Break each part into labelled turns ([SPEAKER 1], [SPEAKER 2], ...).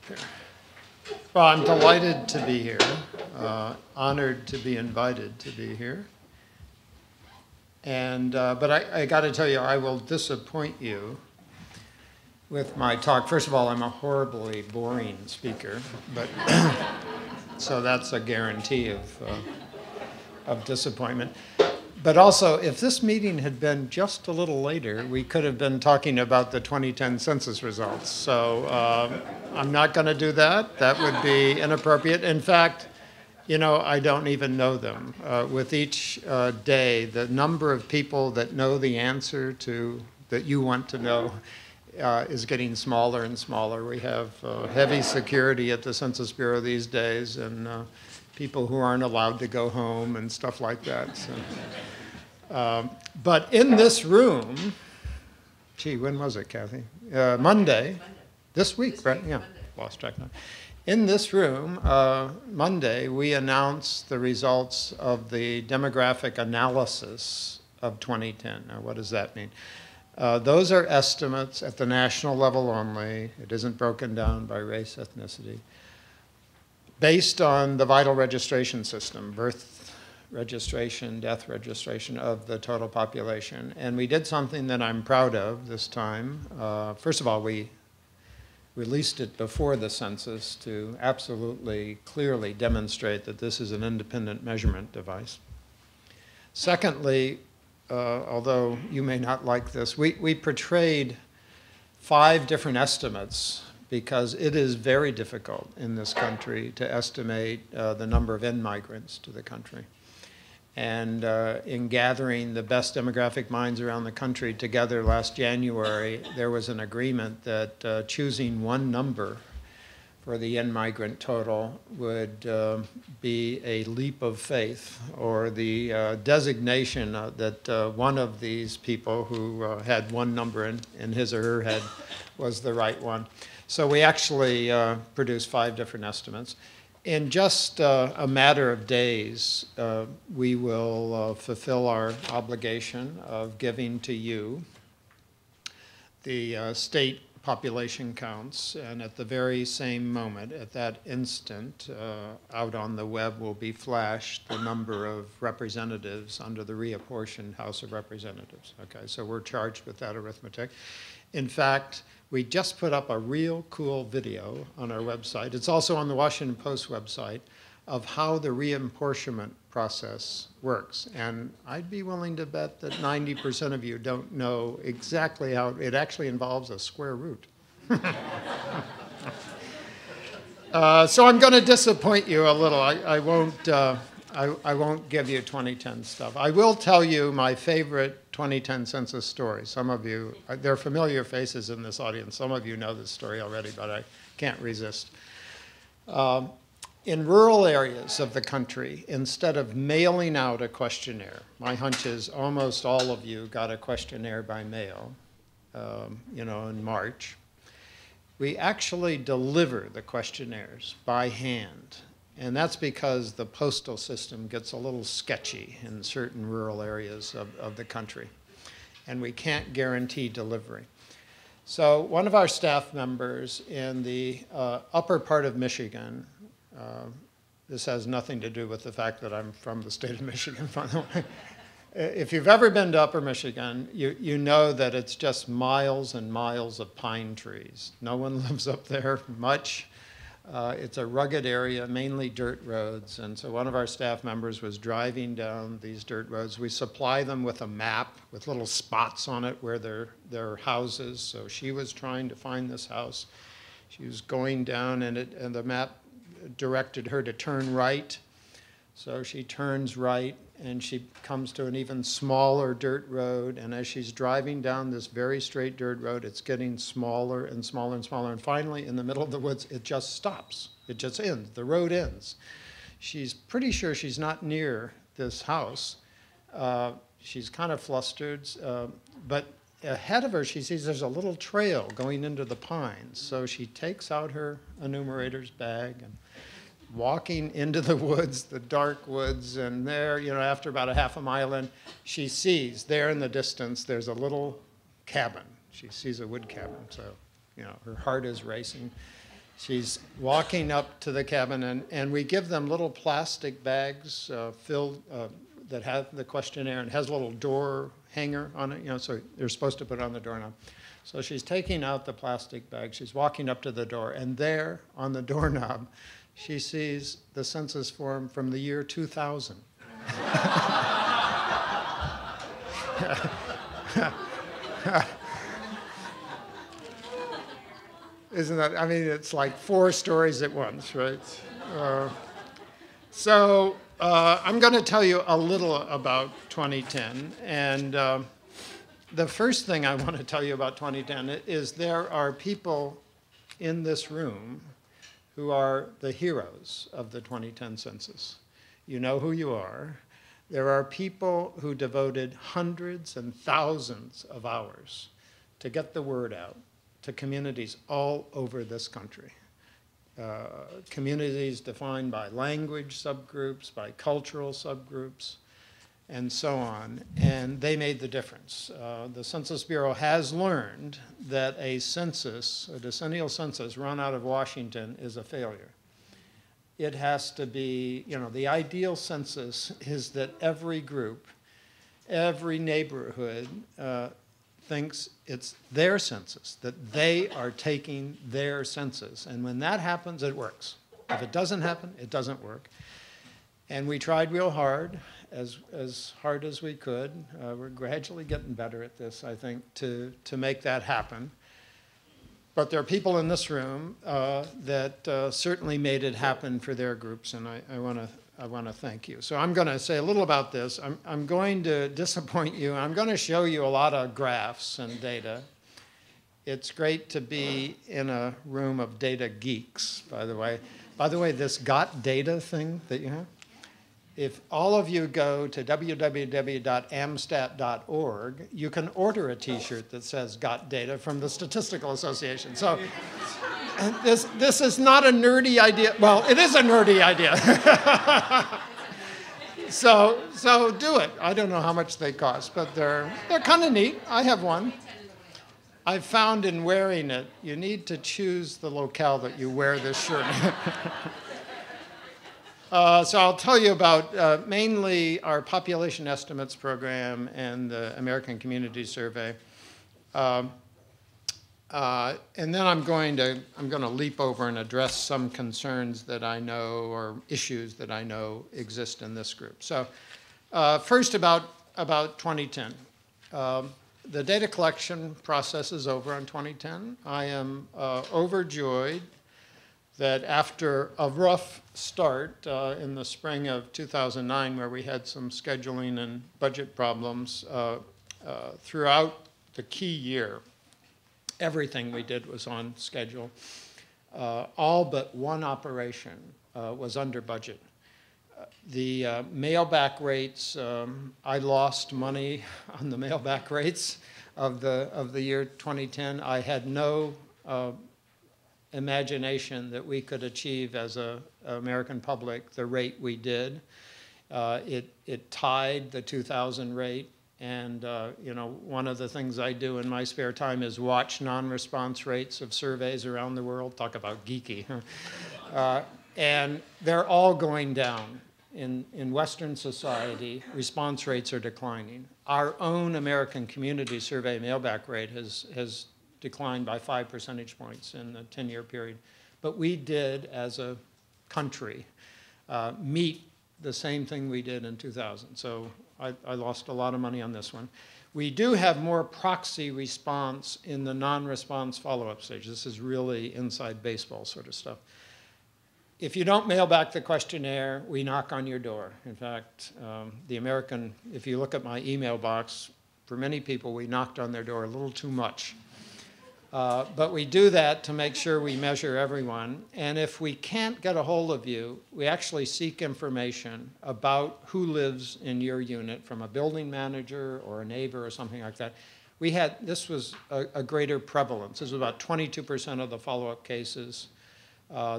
[SPEAKER 1] here. Well, I'm delighted to be here, honored to be invited to be here. And, but I got to tell you, I will disappoint you with my talk. First of all, I'm a horribly boring speaker, but so that's a guarantee of disappointment. But also, if this meeting had been just a little later, we could have been talking about the 2010 census results. So I'm not going to do that. That would be inappropriate. In fact, you know, I don't even know them. With each day, the number of people that know the answer to that you want to know is getting smaller and smaller. We have heavy security at the Census Bureau these days, and people who aren't allowed to go home and stuff like that. So, but in this room, gee, when was it, Kathy? Monday. This week, right? Yeah, lost track now. In this room, Monday, we announced the results of the demographic analysis of 2010. Now, what does that mean? Those are estimates at the national level only. It isn't broken down by race, ethnicity. Based on the vital registration system, birth registration, death registration of the total population. And we did something that I'm proud of this time. First of all, we released it before the census to absolutely clearly demonstrate that this is an independent measurement device. Secondly, although you may not like this, we portrayed 5 different estimates because it is very difficult in this country to estimate the number of in-migrants to the country. And in gathering the best demographic minds around the country together last January, there was an agreement that choosing one number for the in-migrant total would be a leap of faith, or the designation that one of these people who had one number in his or her head was the right one. So we actually produced 5 different estimates. In just a matter of days, we will fulfill our obligation of giving to you the state population counts, and at the very same moment, at that instant, out on the web will be flashed the number of representatives under the reapportioned House of Representatives. Okay, so we're charged with that arithmetic. In fact, we just put up a real cool video on our website. It's also on the Washington Post website of how the reapportionment process works. And I'd be willing to bet that 90% of you don't know exactly how it actually involves a square root. So I'm going to disappoint you a little. I won't give you 2010 stuff. I will tell you my favorite 2010 census story. Some of you, there are familiar faces in this audience. Some of you know this story already, but I can't resist. In rural areas of the country, instead of mailing out a questionnaire, my hunch is almost all of you got a questionnaire by mail, you know, in March. We actually deliver the questionnaires by hand. And that's because the postal system gets a little sketchy in certain rural areas of the country. And we can't guarantee delivery. So one of our staff members in the upper part of Michigan, this has nothing to do with the fact that I'm from the state of Michigan, by the way. If you've ever been to upper Michigan, you know that it's just miles and miles of pine trees. No one lives up there much. It's a rugged area, mainly dirt roads, and so one of our staff members was driving down these dirt roads. We supply them with a map with little spots on it where there are houses, so she was trying to find this house. She was going down, and the map directed her to turn right, so she turns right, and she comes to an even smaller dirt road, and as she's driving down this very straight dirt road, it's getting smaller and smaller and smaller, and finally, in the middle of the woods, it just stops. It just ends. The road ends. She's pretty sure she's not near this house. She's kind of flustered, but ahead of her, she sees there's a little trail going into the pines, so she takes out her enumerator's bag and walking into the woods, the dark woods, and there, you know, after about a half a mile in, she sees there in the distance, there's a little cabin. She sees a wood cabin, so, you know, her heart is racing. She's walking up to the cabin, and we give them little plastic bags filled that have the questionnaire and has a little door hanger on it, so they're supposed to put it on the doorknob. So she's taking out the plastic bag. She's walking up to the door, and there on the doorknob, she sees the census form from the year 2000. Isn't that, I mean, it's like 4 stories at once, right? So I'm going to tell you a little about 2010. And the first thing I want to tell you about 2010 is there are people in this room who are the heroes of the 2010 census. You know who you are. There are people who devoted hundreds and thousands of hours to get the word out to communities all over this country. Communities defined by language subgroups, by cultural subgroups, and so on. And they made the difference. The Census Bureau has learned that a census, a decennial census run out of Washington, is a failure. It has to be, the ideal census is that every group, every neighborhood thinks it's their census, that they are taking their census. And when that happens, it works. If it doesn't happen, it doesn't work. And we tried real hard as we could. We're gradually getting better at this, I think, to make that happen. But there are people in this room that certainly made it happen for their groups, and I want to thank you. So I'm going to say a little about this. I'm going to disappoint you. I'm going to show you a lot of graphs and data. It's great to be in a room of data geeks, by the way. By the way, this got data thing that you have, if all of you go to www.amstat.org, you can order a T-shirt that says "Got Data" from the Statistical Association. So this is not a nerdy idea. Well, it is a nerdy idea. so do it. I don't know how much they cost, but they're kind of neat. I have one. I've found in wearing it, you need to choose the locale that you wear this shirt. So I'll tell you about mainly our population estimates program and the American Community Survey. And then I'm going to leap over and address some concerns that I know or issues that I know exist in this group. So first about 2010. The data collection process is over on 2010. I am overjoyed that after a rough start in the spring of 2009, where we had some scheduling and budget problems, throughout the key year, everything we did was on schedule. All but one operation was under budget. The mailback rates, I lost money on the mailback rates of the year 2010. I had no imagination that we could achieve as an American public the rate we did. It tied the 2000 rate. And one of the things I do in my spare time is watch non-response rates of surveys around the world. Talk about geeky. And they're all going down. In Western society, response rates are declining. Our own American Community Survey mailback rate has declined by 5 percentage points in the 10-year period. But we did, as a country, meet the same thing we did in 2000. So I lost a lot of money on this one. We do have more proxy response in the non-response follow-up stage. This is really inside baseball sort of stuff. If you don't mail back the questionnaire, we knock on your door. In fact, if you look at my email box, for many people, we knocked on their door a little too much. But we do that to make sure we measure everyone. And if we can't get a hold of you, we actually seek information about who lives in your unit from a building manager or a neighbor or something like that. This was a greater prevalence. This was about 22% of the follow-up cases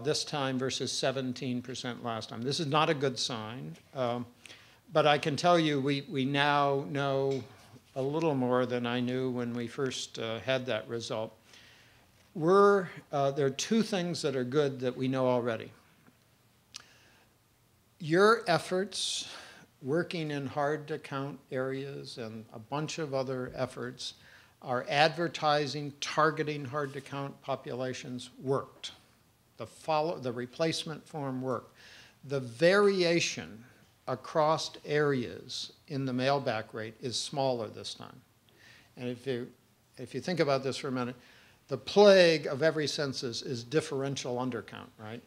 [SPEAKER 1] this time versus 17% last time. This is not a good sign. But I can tell you we now know a little more than I knew when we first had that result. there are two things that are good that we know already. Your efforts working in hard-to-count areas and a bunch of other efforts, our advertising targeting hard-to-count populations worked. The replacement form worked. The variation across areas in the mailback rate is smaller this time. And if you think about this for a minute, the plague of every census is differential undercount, right?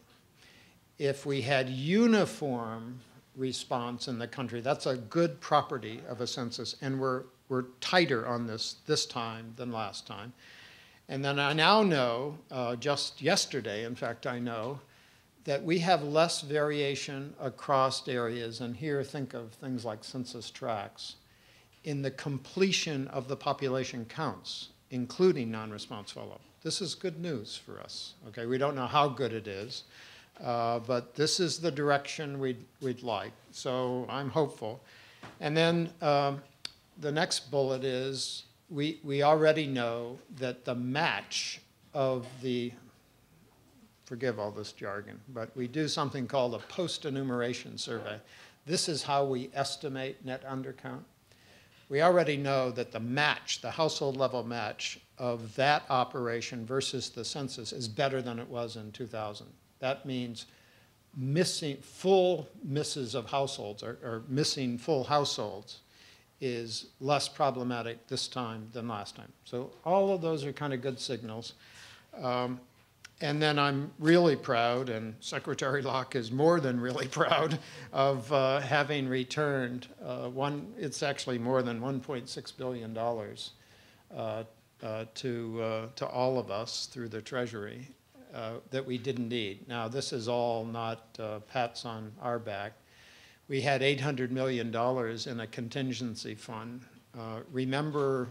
[SPEAKER 1] If we had uniform response in the country, that's a good property of a census, and we're tighter on this time than last time. And then I now know, just yesterday, in fact, I know that we have less variation across areas, and here think of things like census tracts, in the completion of the population counts, including non-response follow-up. This is good news for us, okay? We don't know how good it is, but this is the direction we'd like, so I'm hopeful. And then the next bullet is we already know that the match of the, forgive all this jargon, but we do something called a post-enumeration survey. This is how we estimate net undercount. We already know that the match, the household level match of that operation versus the census is better than it was in 2000. That means full misses of households or missing full households is less problematic this time than last time. So all of those are kind of good signals. And then I'm really proud, and Secretary Locke is more than really proud, of having returned it's actually more than $1.6 billion to all of us through the Treasury that we didn't need. Now, this is all not pats on our back. We had $800 million in a contingency fund. Remember,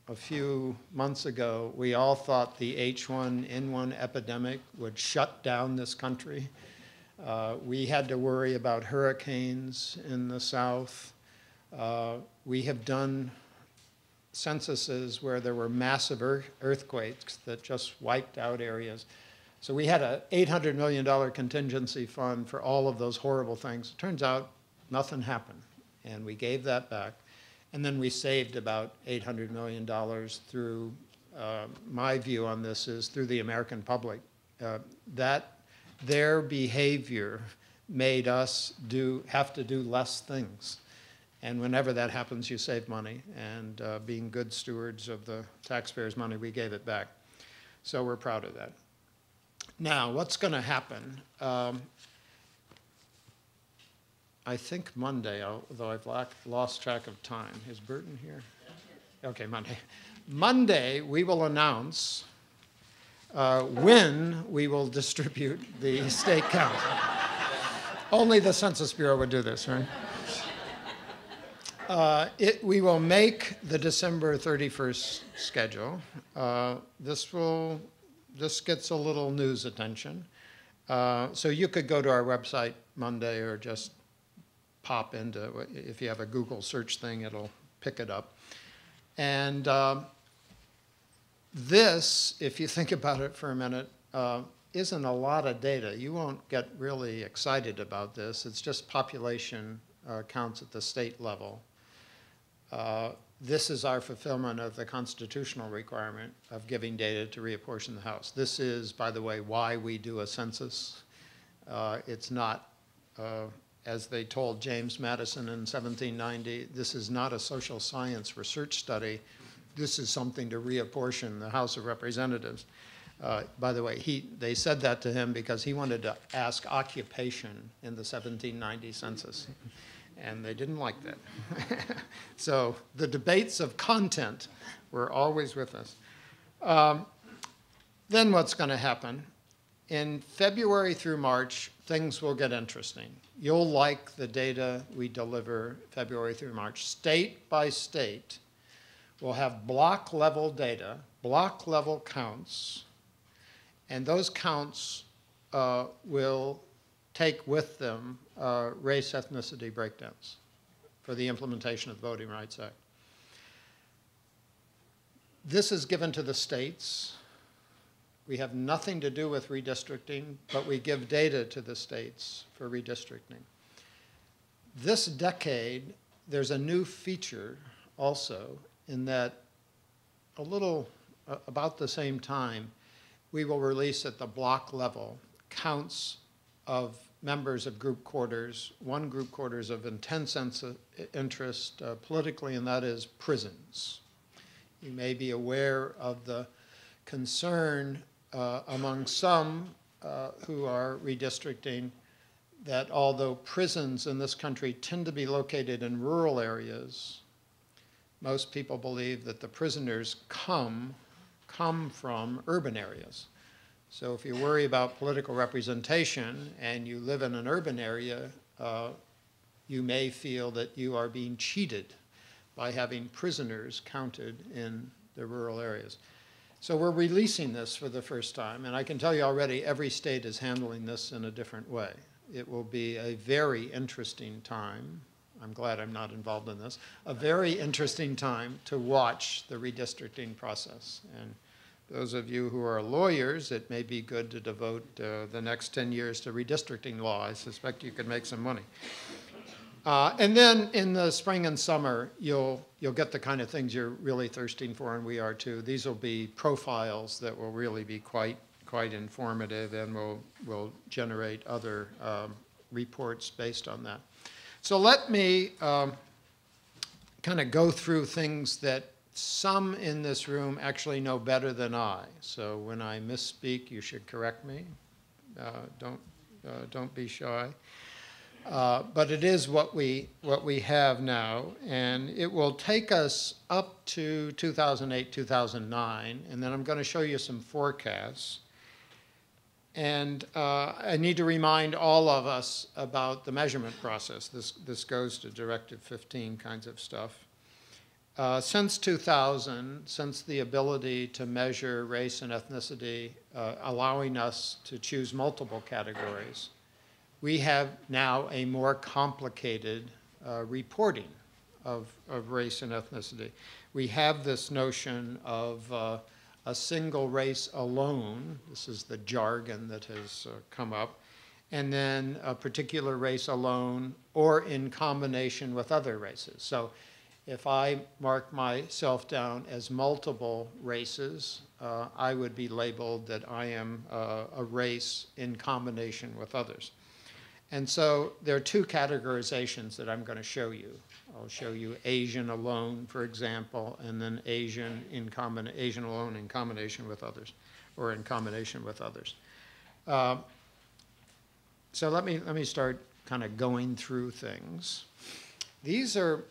[SPEAKER 1] a few months ago, we all thought the H1N1 epidemic would shut down this country. We had to worry about hurricanes in the south. We have done censuses where there were massive earthquakes that just wiped out areas. So we had an $800 million contingency fund for all of those horrible things. It turns out nothing happened, and we gave that back. And then we saved about $800 million through, my view on this is through the American public. That their behavior made us have to do less things. And whenever that happens, you save money. And being good stewards of the taxpayers' money, we gave it back. So we're proud of that. Now, what's going to happen? I think Monday, although I've lost track of time. Is Burton here? Okay, Monday. Monday, we will announce when we will distribute the state count. Only the Census Bureau would do this, right? We will make the December 31st schedule. This gets a little news attention. So you could go to our website Monday or just pop into, if you have a Google search thing, it'll pick it up. And this, if you think about it for a minute, isn't a lot of data. You won't get really excited about this. It's just population counts at the state level. This is our fulfillment of the constitutional requirement of giving data to reapportion the House. This is, by the way, why we do a census. It's not, as they told James Madison in 1790, this is not a social science research study. This is something to reapportion the House of Representatives. By the way, they said that to him because he wanted to ask occupation in the 1790 census, and they didn't like that. So the debates of content were always with us. Then what's going to happen? In February through March, things will get interesting. You'll like the data we deliver February through March. State by state, we'll have block level data, block level counts, and those counts will take with them race ethnicity breakdowns for the implementation of the Voting Rights Act. This is given to the states We have nothing to do with redistricting, but we give data to the states for redistricting. This decade, there's a new feature also in that about the same time, we will release at the block level counts of members of group quarters, one group quarters of intense interest politically, and that is prisons. You may be aware of the concern among some who are redistricting that although prisons in this country tend to be located in rural areas, most people believe that the prisoners come from urban areas. So if you worry about political representation and you live in an urban area, you may feel that you are being cheated by having prisoners counted in the rural areas. So we're releasing this for the first time, and I can tell you already every state is handling this in a different way. It will be a very interesting time. I'm glad I'm not involved in this. A very interesting time to watch the redistricting process. And those of you who are lawyers, it may be good to devote the next 10 years to redistricting law. I suspect you could make some money. And then in the spring and summer, you'll get the kind of things you're really thirsting for, and we are too. These will be profiles that will really be quite informative, and will generate other reports based on that. So let me kind of go through things that some in this room actually know better than I. So when I misspeak, you should correct me. Don't be shy. But it is what we have now, and it will take us up to 2008, 2009, and then I'm going to show you some forecasts. And I need to remind all of us about the measurement process. This goes to Directive 15 kinds of stuff. Since 2000, since the ability to measure race and ethnicity, allowing us to choose multiple categories, we have now a more complicated reporting of race and ethnicity. We have this notion of a single race alone. This is the jargon that has come up. And then a particular race alone or in combination with other races. So if I mark myself down as multiple races, I would be labeled that I am a race in combination with others. And so there are two categorizations that I'm going to show you. I'll show you Asian alone, for example, and then Asian alone in combination with others, or in combination with others. So let me start kind of going through things. These are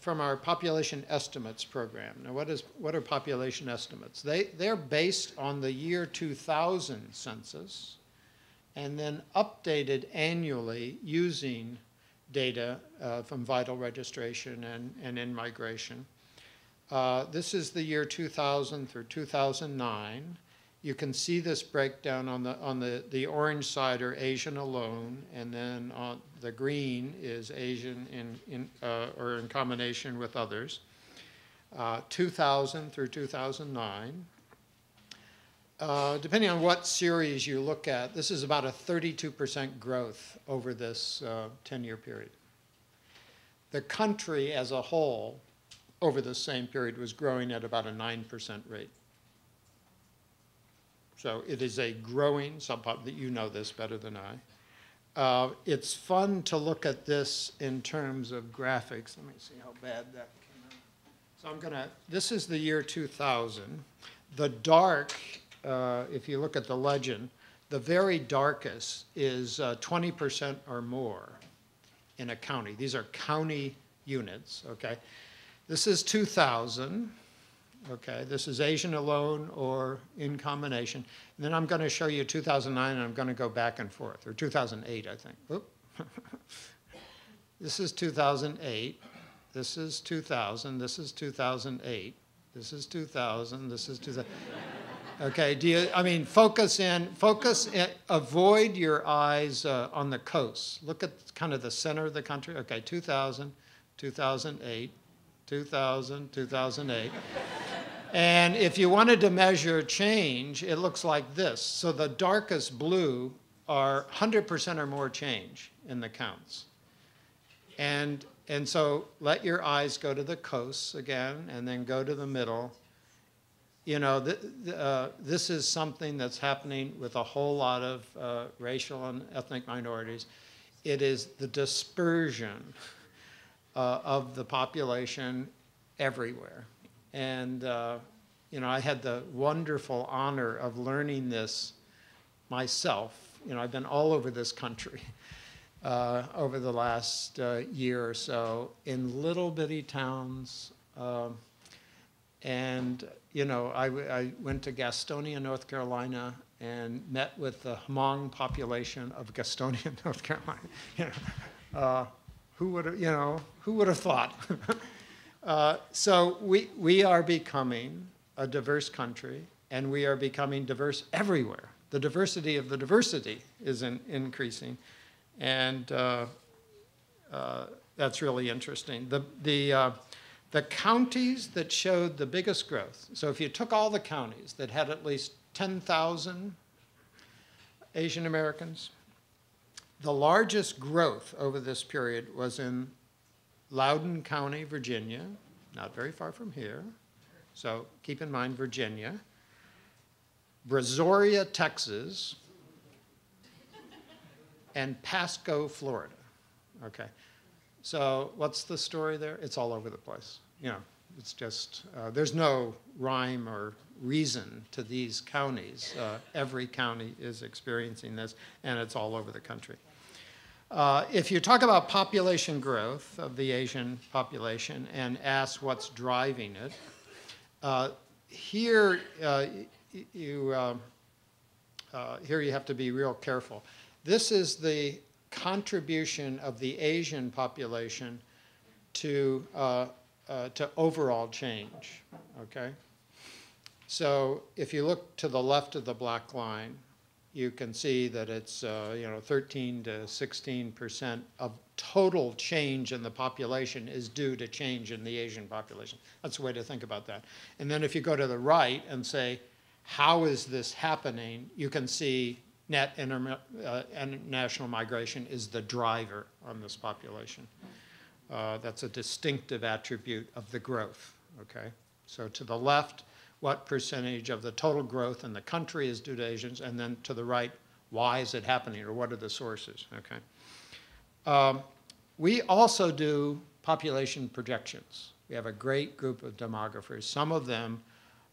[SPEAKER 1] from our population estimates program. Now, what are population estimates? They're based on the year 2000 census, and then updated annually using data from vital registration and in-migration. This is the year 2000 through 2009. You can see this breakdown on the orange side are Asian alone, and then on the green is Asian or in combination with others. 2000 through 2009. Depending on what series you look at, this is about a 32% growth over this 10-year period. The country as a whole over the same period was growing at about a 9% rate. So it is a growing subpop, that you know this better than I. It's fun to look at this in terms of graphics. Let me see how bad that came out. So this is the year 2000. The dark, if you look at the legend, the very darkest is 20% or more in a county. These are county units, okay? This is 2000, okay? This is Asian alone or in combination. And then I'm going to show you 2009, and I'm going to go back and forth, or 2008, I think. Oop. This is 2008. This is 2000. This is 2008. This is 2000. This is 2000. Okay, focus in, avoid your eyes on the coast. Look at kind of the center of the country. Okay, 2000, 2008, 2000, 2008. And if you wanted to measure change, it looks like this. So the darkest blue are 100% or more change in the counts. And so let your eyes go to the coasts again, and then go to the middle. You know, this is something that's happening with a whole lot of racial and ethnic minorities. It is the dispersion of the population everywhere. And, you know, I had the wonderful honor of learning this myself. You know, I've been all over this country over the last year or so in little bitty towns. And, you know, I went to Gastonia, North Carolina, and met with the Hmong population of Gastonia, North Carolina. You know, who would have thought? So we are becoming a diverse country, and we are becoming diverse everywhere. The diversity of the diversity is increasing, and that's really interesting. The counties that showed the biggest growth, so if you took all the counties that had at least 10,000 Asian Americans, the largest growth over this period was in Loudoun County, Virginia, not very far from here. So keep in mind Virginia. Brazoria, Texas, and Pasco, Florida. Okay. So what's the story there? It's all over the place. You know, it's just, there's no rhyme or reason to these counties. Every county is experiencing this, and it's all over the country. If you talk about population growth of the Asian population and ask what's driving it, here you have to be real careful. This is the contribution of the Asian population to overall change, okay? So if you look to the left of the black line, you can see that it's 13 to 16% of total change in the population is due to change in the Asian population. That's a way to think about that. And then if you go to the right and say, how is this happening? You can see net international migration is the driver on this population. That's a distinctive attribute of the growth, okay? So to the left, what percentage of the total growth in the country is due to Asians, and then to the right, why is it happening, or what are the sources, okay? We also do population projections. We have a great group of demographers. Some of them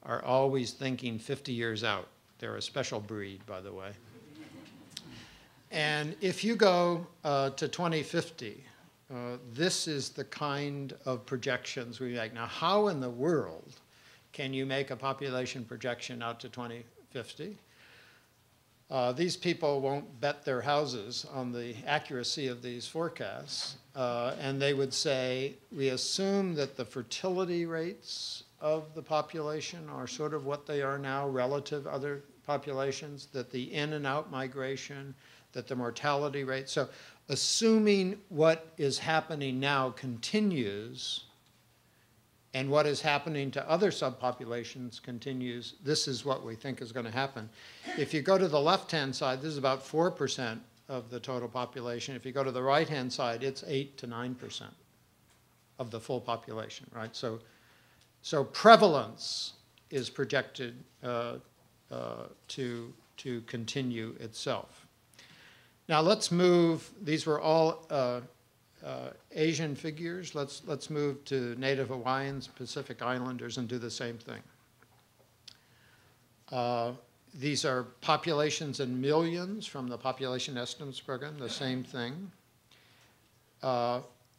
[SPEAKER 1] are always thinking 50 years out. They're a special breed, by the way. And if you go to 2050, this is the kind of projections we make. Now, how in the world can you make a population projection out to 2050? These people won't bet their houses on the accuracy of these forecasts. And they would say, we assume that the fertility rates of the population are sort of what they are now relative to other populations, that the in and out migration, that the mortality rate. So assuming what is happening now continues, and what is happening to other subpopulations continues, this is what we think is going to happen. If you go to the left-hand side, this is about 4% of the total population. If you go to the right-hand side, it's 8 to 9% of the full population, right? So prevalence is projected to continue itself. Now let's move, these were all Asian figures. Let's move to Native Hawaiians, Pacific Islanders, and do the same thing. These are populations in millions from the Population Estimates Program, the same thing.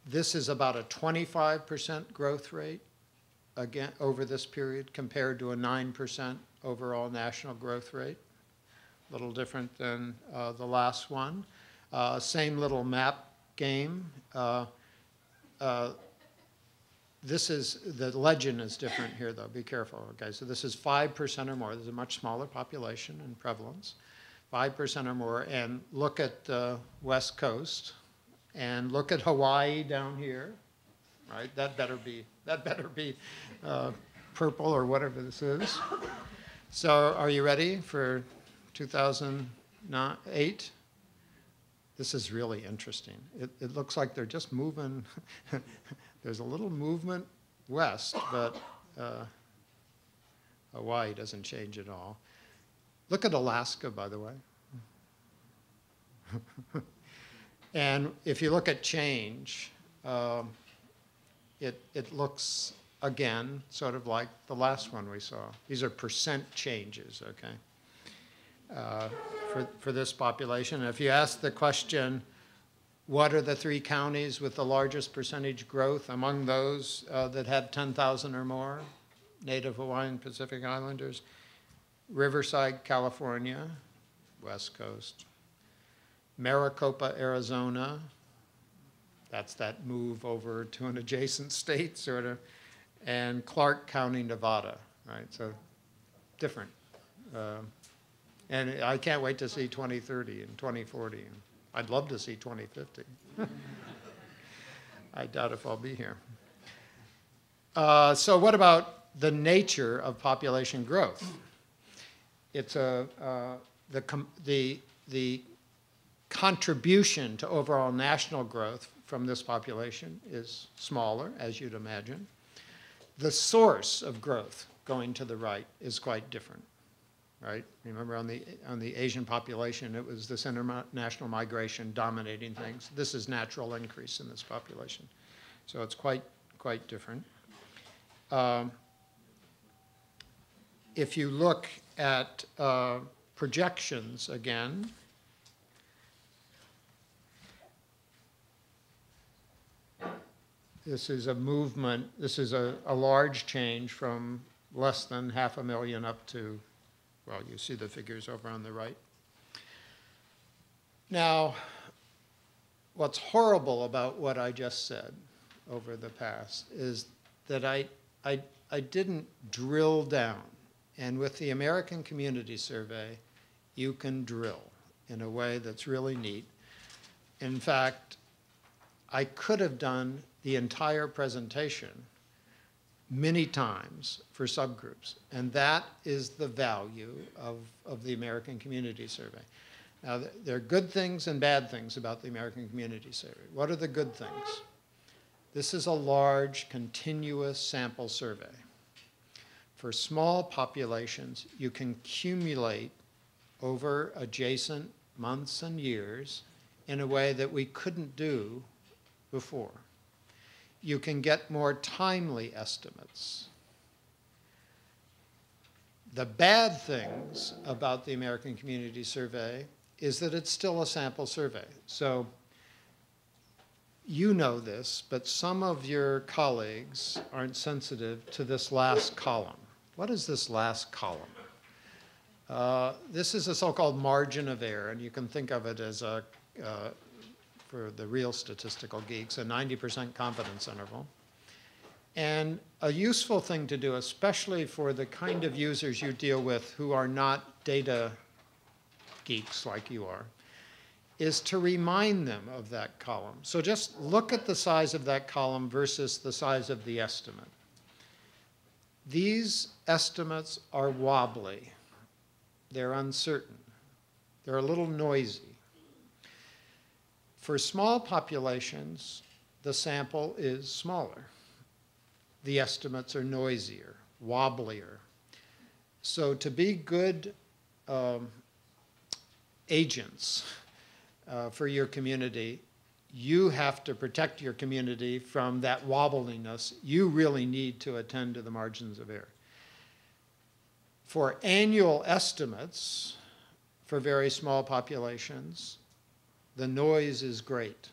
[SPEAKER 1] This is about a 25% growth rate again over this period compared to a 9% overall national growth rate. A little different than the last one. Same little map game. This is, the legend is different here though, be careful, okay? So this is 5% or more. This is a much smaller population and prevalence. 5% or more, and look at the West Coast, and look at Hawaii down here, right? That better be purple or whatever this is. So are you ready for 2008? This is really interesting. It looks like they're just moving. There's a little movement west, but Hawaii doesn't change at all. Look at Alaska, by the way. And if you look at change, it looks, again, sort of like the last one we saw. These are percent changes, okay, for this population. And if you ask the question, what are the 3 counties with the largest percentage growth among those that have 10,000 or more Native Hawaiian Pacific Islanders? Riverside, California, West Coast. Maricopa, Arizona. That's that move over to an adjacent state, sort of. And Clark County, Nevada, right? So different. And I can't wait to see 2030 and 2040. I'd love to see 2050. I doubt if I'll be here. So what about the nature of population growth? It's the contribution to overall national growth from this population is smaller, as you'd imagine. The source of growth, going to the right, is quite different, right? Remember on the Asian population, it was this international migration dominating things. This is natural increase in this population. So it's quite different. If you look at projections again, this is a movement, this is a large change from less than 500,000 up to, well, you see the figures over on the right. Now, what's horrible about what I just said over the past is that I didn't drill down. And with the American Community Survey, you can drill in a way that's really neat. In fact, I could have done the entire presentation many times for subgroups, and that is the value of the American Community Survey. Now, there are good things and bad things about the American Community Survey. What are the good things? This is a large, continuous sample survey. For small populations, you can accumulate over adjacent months and years in a way that we couldn't do before. You can get more timely estimates. The bad things about the American Community Survey is that it's still a sample survey. So you know this, but some of your colleagues aren't sensitive to this last column. What is this last column? This is a so-called margin of error, and you can think of it as a, for the real statistical geeks, a 90% confidence interval. And a useful thing to do, especially for the kind of users you deal with who are not data geeks like you are, is to remind them of that column. So just look at the size of that column versus the size of the estimate. These estimates are wobbly. They're uncertain. They're a little noisy. For small populations, the sample is smaller. The estimates are noisier, wobblier. So to be good agents for your community, you have to protect your community from that wobbliness. You really need to attend to the margins of error. For annual estimates for very small populations, the noise is great.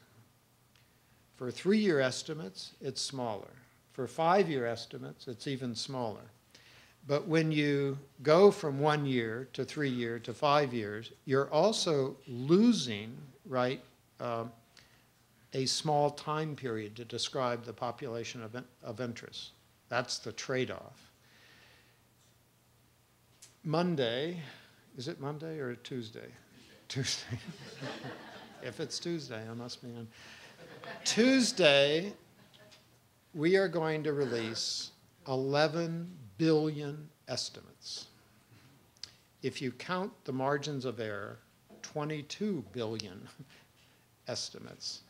[SPEAKER 1] For 3-year estimates, it's smaller. For 5-year estimates, it's even smaller. But when you go from 1 year to 3 year to 5 years, you're also losing, right, a small time period to describe the population of interest. That's the trade-off. Monday, is it Monday or Tuesday? Tuesday. If it's Tuesday, I must be on. Tuesday, we are going to release 11 billion estimates. If you count the margins of error, 22 billion estimates.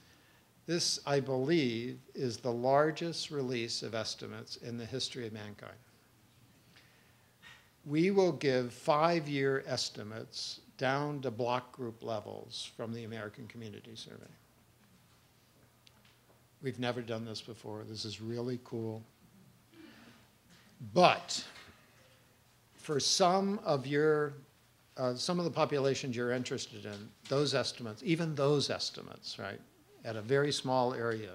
[SPEAKER 1] This, I believe, is the largest release of estimates in the history of mankind. We will give 5-year estimates down to block group levels from the American Community Survey. We've never done this before. This is really cool. But for some of the populations you're interested in, those estimates, even those estimates, right, at a very small area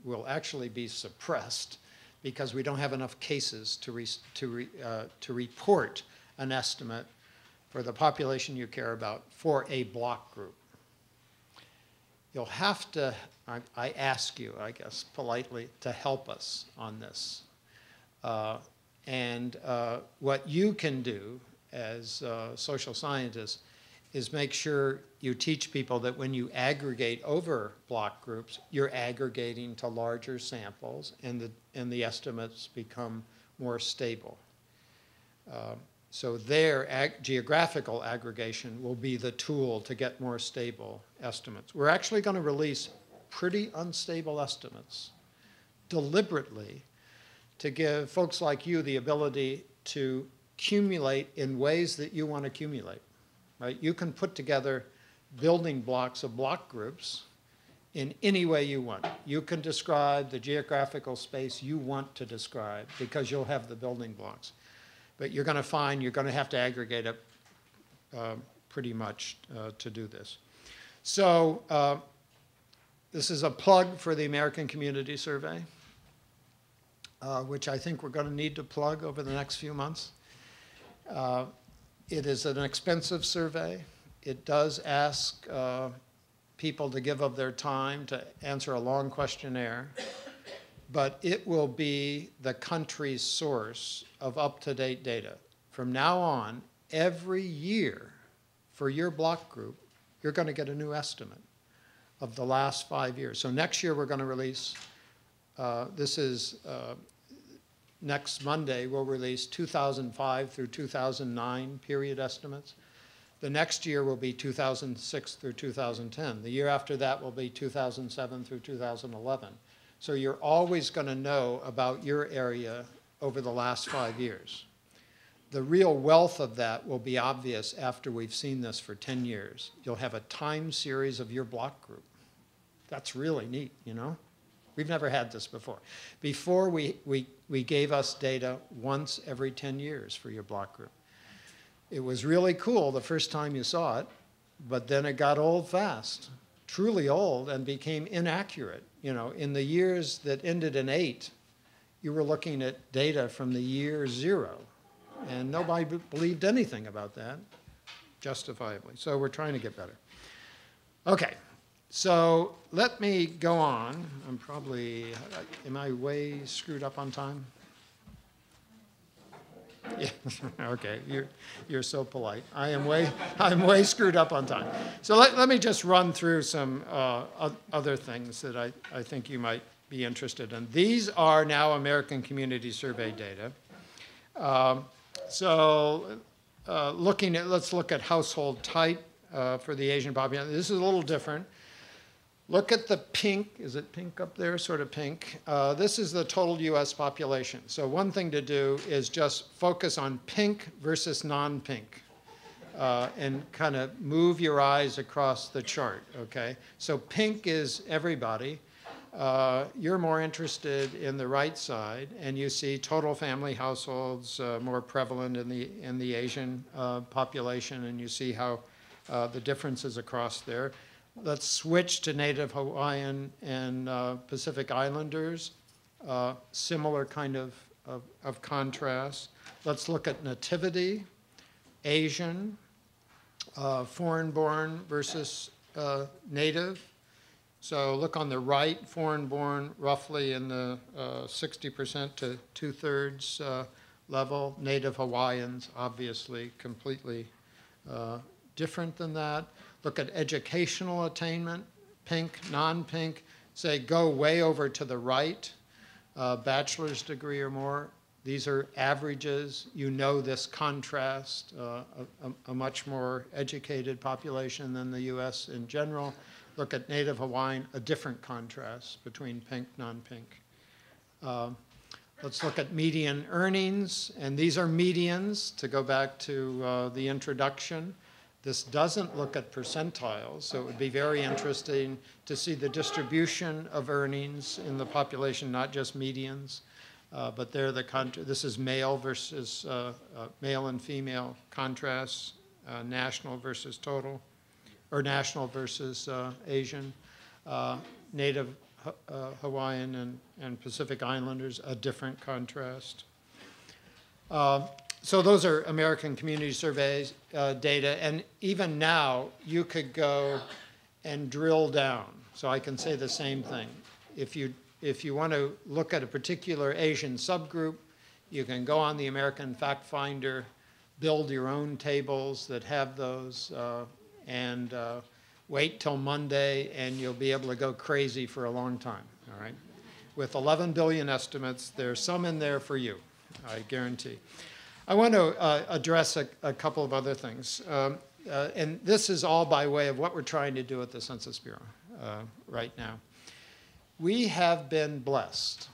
[SPEAKER 1] will actually be suppressed because we don't have enough cases to report an estimate for the population you care about for a block group. You'll have to, I ask you, I guess, politely, to help us on this. What you can do as social scientists is make sure you teach people that when you aggregate over block groups, you're aggregating to larger samples and the estimates become more stable. So their geographical aggregation will be the tool to get more stable estimates. We're actually going to release pretty unstable estimates deliberately to give folks like you the ability to accumulate in ways that you want to accumulate. Right? You can put together building blocks of block groups in any way you want. You can describe the geographical space you want to describe because you'll have the building blocks. But you're going to find you're going to have to aggregate it pretty much to do this. So this is a plug for the American Community Survey, which I think we're going to need to plug over the next few months. It is an expensive survey. It does ask people to give of their time to answer a long questionnaire, but it will be the country's source of up-to-date data. From now on, every year for your block group, you're going to get a new estimate of the last 5 years. So next year we're going to release, next Monday, we'll release 2005 through 2009 period estimates. The next year will be 2006 through 2010. The year after that will be 2007 through 2011. So you're always going to know about your area over the last 5 years. The real wealth of that will be obvious after we've seen this for 10 years. You'll have a time series of your block group. That's really neat, you know? We've never had this before. Before, we gave us data once every 10 years for your block group. It was really cool the first time you saw it, but then it got old fast, truly old, and became inaccurate. You know, in the years that ended in 8, you were looking at data from the year 0, and nobody believed anything about that, justifiably. So we're trying to get better. Okay. So let me go on. I'm probably, am I way screwed up on time? Yeah, okay, you're so polite. I'm way screwed up on time. So let me just run through some other things that I think you might be interested in. These are now American Community Survey data. Let's look at household type for the Asian population. This is a little different. Look at the pink. Is it pink up there? Sort of pink. This is the total US population. So one thing to do is just focus on pink versus non-pink and kind of move your eyes across the chart, okay? So pink is everybody. You're more interested in the right side, and you see total family households more prevalent in the Asian population, and you see how the differences across there. Let's switch to Native Hawaiian and Pacific Islanders, similar kind of contrast. Let's look at nativity, Asian, foreign-born versus native. So look on the right, foreign-born roughly in the 60% to 2/3 level. Native Hawaiians, obviously, completely different than that. Look at educational attainment, pink, non-pink. Say go way over to the right, bachelor's degree or more. These are averages. You know this contrast, a much more educated population than the US in general. Look at Native Hawaiian, a different contrast between pink, non-pink. Let's look at median earnings, and these are medians, to go back to the introduction. This doesn't look at percentiles, so it would be very interesting to see the distribution of earnings in the population, not just medians. But they're this is male versus male and female contrasts, national versus total, or national versus Asian, Native Hawaiian and Pacific Islanders, a different contrast. So those are American Community Surveys data, and even now you could go and drill down. So I can say the same thing. If you want to look at a particular Asian subgroup, you can go on the American Fact Finder, build your own tables that have those, and wait till Monday, and you'll be able to go crazy for a long time, all right? With 11 billion estimates, there's some in there for you, I guarantee. I want to address a couple of other things. And this is all by way of what we're trying to do at the Census Bureau right now. We have been blessed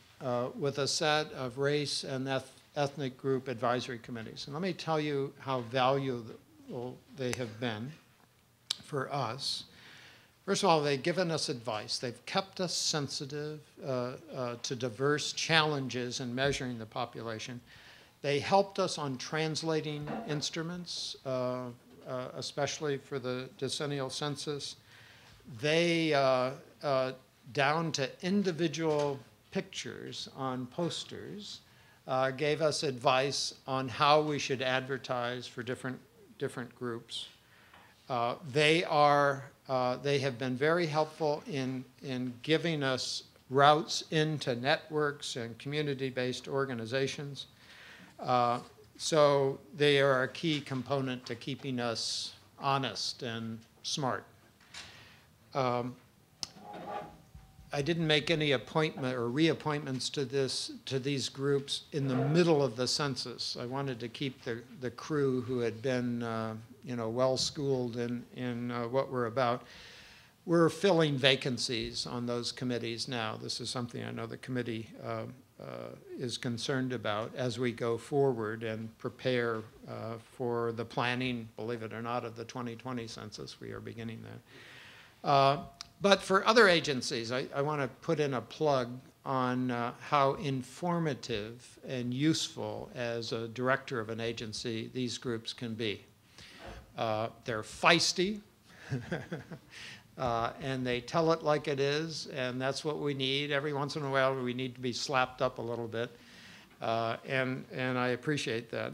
[SPEAKER 1] with a set of race and ethnic group advisory committees. And let me tell you how valuable they have been for us. First of all, they've given us advice. They've kept us sensitive to diverse challenges in measuring the population. They helped us on translating instruments, especially for the decennial census. They, down to individual pictures on posters, gave us advice on how we should advertise for different groups. They have been very helpful in giving us routes into networks and community-based organizations. So they are a key component to keeping us honest and smart. I didn't make any appointment or reappointments to these groups in the middle of the census. I wanted to keep the crew who had been well schooled in what we're about. We're filling vacancies on those committees now. This is something I know the committee is concerned about as we go forward and prepare for the planning, believe it or not, of the 2020 census. We are beginning that. But for other agencies, I want to put in a plug on how informative and useful as a director of an agency these groups can be. They're feisty, and they tell it like it is, and that's what we need. Every once in a while, we need to be slapped up a little bit, and I appreciate that.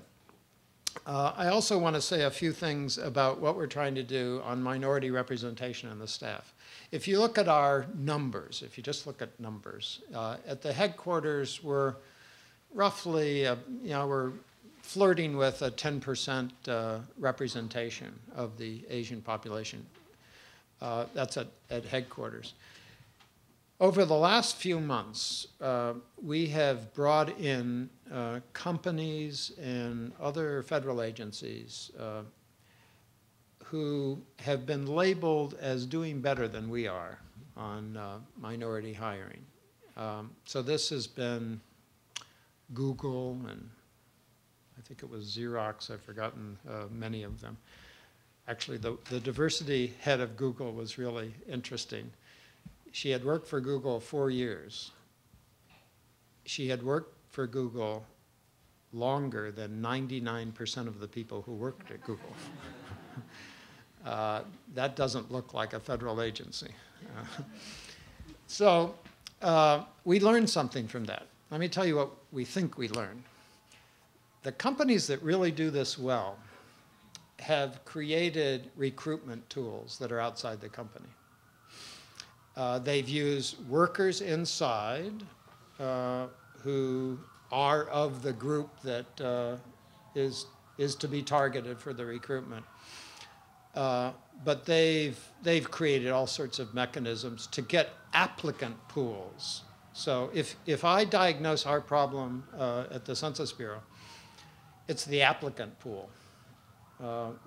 [SPEAKER 1] I also want to say a few things about what we're trying to do on minority representation in the staff. If you look at our numbers, if you just look at numbers, at the headquarters, we're roughly, we're flirting with a 10% representation of the Asian population. That's at headquarters. Over the last few months, we have brought in companies and other federal agencies who have been labeled as doing better than we are on minority hiring. So this has been Google, and I think it was Xerox, I've forgotten many of them. Actually, the diversity head of Google was really interesting. She had worked for Google 4 years. She had worked for Google longer than 99% of the people who worked at Google. That doesn't look like a federal agency. So we learned something from that. Let me tell you what we think we learned. The companies that really do this well have created recruitment tools that are outside the company. They've used workers inside who are of the group that is to be targeted for the recruitment. But they've created all sorts of mechanisms to get applicant pools So if I diagnose our problem at the Census Bureau, it's the applicant pool.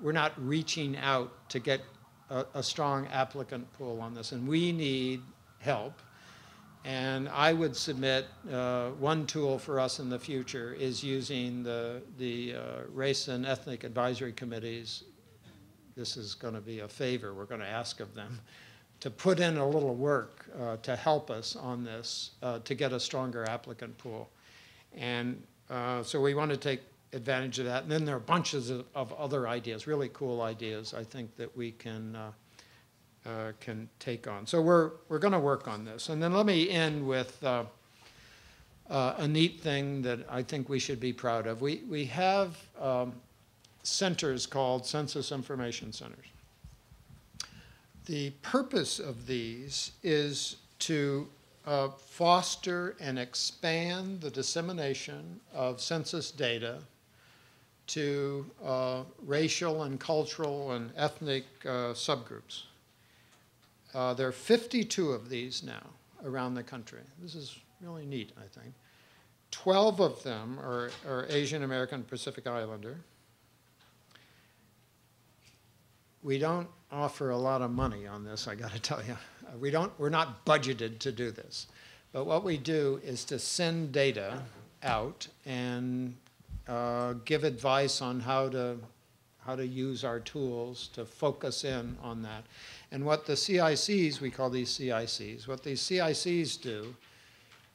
[SPEAKER 1] We're not reaching out to get a strong applicant pool on this, and we need help. And I would submit one tool for us in the future is using the race and ethnic advisory committees. This is going to be a favor we're going to ask of them, to put in a little work to help us on this to get a stronger applicant pool. And so we want to take advantage of that. And then there are bunches of other ideas, really cool ideas, I think, that we can take on. So we're going to work on this. And then let me end with a neat thing that I think we should be proud of. We have centers called Census Information Centers. The purpose of these is to foster and expand the dissemination of census data to racial and cultural and ethnic subgroups. There are 52 of these now around the country. This is really neat, I think. 12 of them are Asian American Pacific Islander. We don't offer a lot of money on this, I got to tell you. We're not budgeted to do this. But what we do is to send data out and give advice on how to use our tools to focus in on that. And what the CICs, we call these CICs, what these CICs do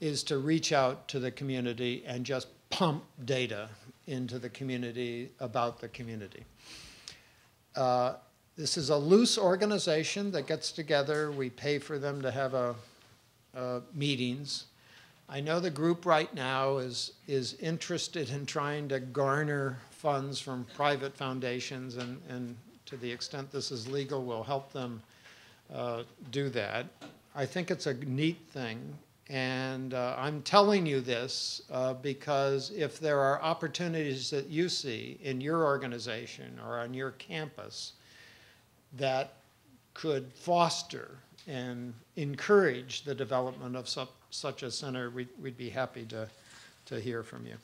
[SPEAKER 1] is to reach out to the community and just pump data into the community about the community. This is a loose organization that gets together. We pay for them to have meetings. I know the group right now is interested in trying to garner funds from private foundations, and to the extent this is legal, we'll help them do that. I think it's a neat thing, and I'm telling you this because if there are opportunities that you see in your organization or on your campus that could foster and encourage the development of such a center, we'd be happy to hear from you.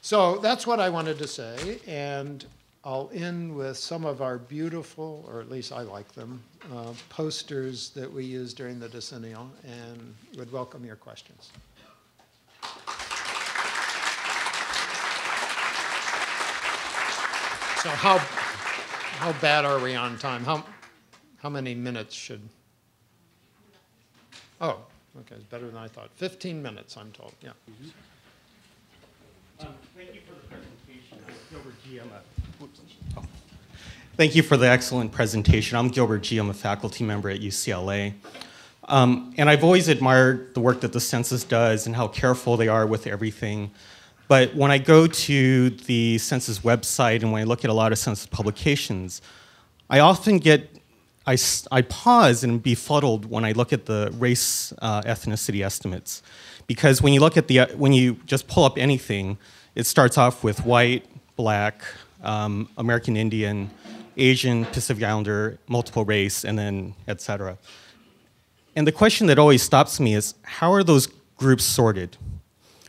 [SPEAKER 1] So that's what I wanted to say, and I'll end with some of our beautiful, or at least I like them, posters that we used during the decennial, and would welcome your questions. So how bad are we on time? How many minutes should? Oh, okay, it's better than I thought. 15 minutes, I'm told. Yeah.
[SPEAKER 2] Thank you for the presentation. I'm Gilbert Geum. Thank you for the excellent presentation. I'm Gilbert Geum, a faculty member at UCLA. And I've always admired the work that the Census does and how careful they are with everything. But when I go to the Census website and when I look at a lot of Census publications, I often I pause and be befuddled when I look at the race ethnicity estimates. Because when you look at when you just pull up anything, it starts off with white, black, American Indian, Asian, Pacific Islander, multiple race, and then et cetera. And the question that always stops me is, how are those groups sorted?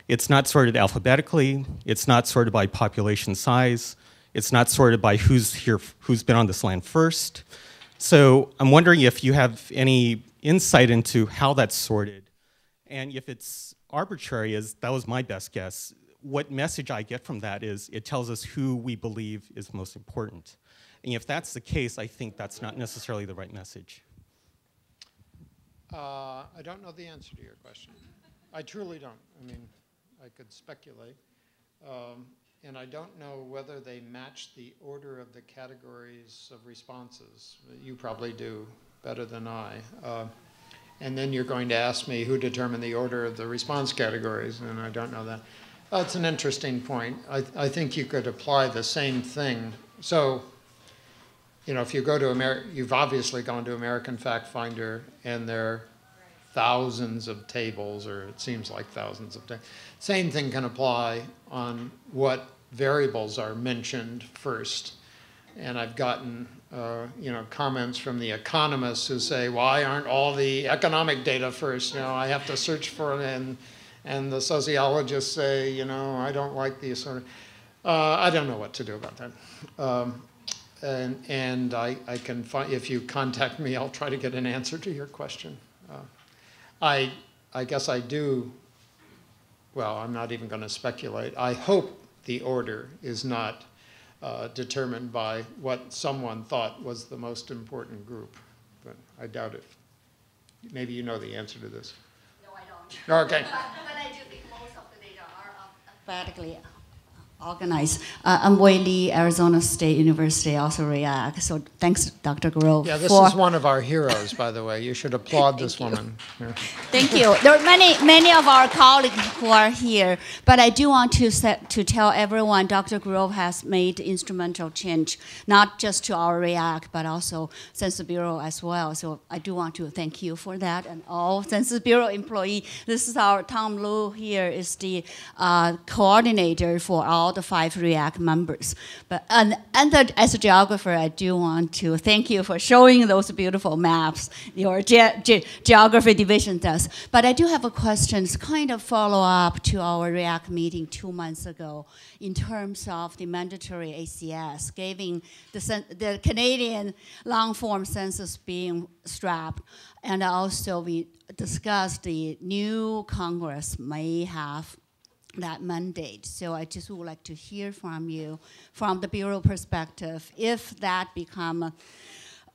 [SPEAKER 2] It's not sorted alphabetically. It's not sorted by population size. It's not sorted by who's been on this land first. So I'm wondering if you have any insight into how that's sorted. And if it's arbitrary, as that was my best guess, what message I get from that is it tells us who we believe is most important. And if that's the case, I think that's not necessarily the right message.
[SPEAKER 1] I don't know the answer to your question. I truly don't. I mean, I could speculate. And I don't know whether they match the order of the categories of responses. You probably do better than I. And then you're going to ask me who determined the order of the response categories, and I don't know that. That's an interesting point. I think you could apply the same thing. So, you know, if you go to you've obviously gone to American Fact Finder, and there are thousands of tables, or it seems like thousands of tables. Same thing can apply on what variables are mentioned first. And I've gotten comments from the economists who say, why aren't all the economic data first? I have to search for it, and the sociologists say, I don't like these sort of. I don't know what to do about that. And I can find, if you contact me, I'll try to get an answer to your question. I guess I do. Well, I'm not even going to speculate. I hope the order is not determined by what someone thought was the most important group, but I doubt it. Maybe you know the answer to this.
[SPEAKER 3] No, I don't.
[SPEAKER 1] Okay.
[SPEAKER 3] But I do think most of the data are alphabetically organized. I'm Wei Li, Arizona State University, also WHIAAPI. So thanks, Dr. Grove.
[SPEAKER 1] Yeah, this is one of our heroes, by the way. You should applaud this woman. Yeah.
[SPEAKER 3] Thank you. There are many of our colleagues who are here, but I do want to tell everyone Dr. Grove has made instrumental change, not just to our WHIAAPI, but also Census Bureau as well. So I do want to thank you for that, and all Census Bureau employees. This is our Tom Liu here is the coordinator for all the 5 WHIAAPI members. But as a geographer, I do want to thank you for showing those beautiful maps your geography division does. But I do have a question. It's kind of follow up to our WHIAAPI meeting 2 months ago in terms of the mandatory ACS, giving the Canadian long-form census being strapped. And also we discussed the new Congress may have that mandate. So I just would like to hear from you, from the Bureau perspective, if that become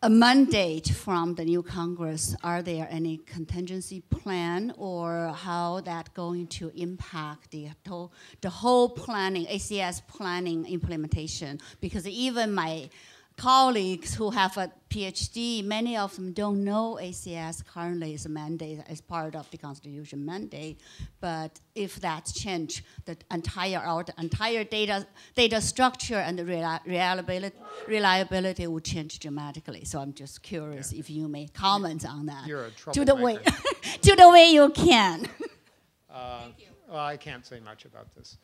[SPEAKER 3] a mandate from the new Congress, are there any contingency plan or how that going to impact the whole planning, ACS planning implementation? Because even my colleagues who have a PhD, many of them don't know ACS currently is a mandate as part of the Constitution mandate. But if that's changed, the entire data structure and the reliability will change dramatically. So I'm just curious if you may comment on that.
[SPEAKER 1] You're a
[SPEAKER 3] to the
[SPEAKER 1] troublemaker.
[SPEAKER 3] to the way you can.
[SPEAKER 1] Thank you. Well, I can't say much about this.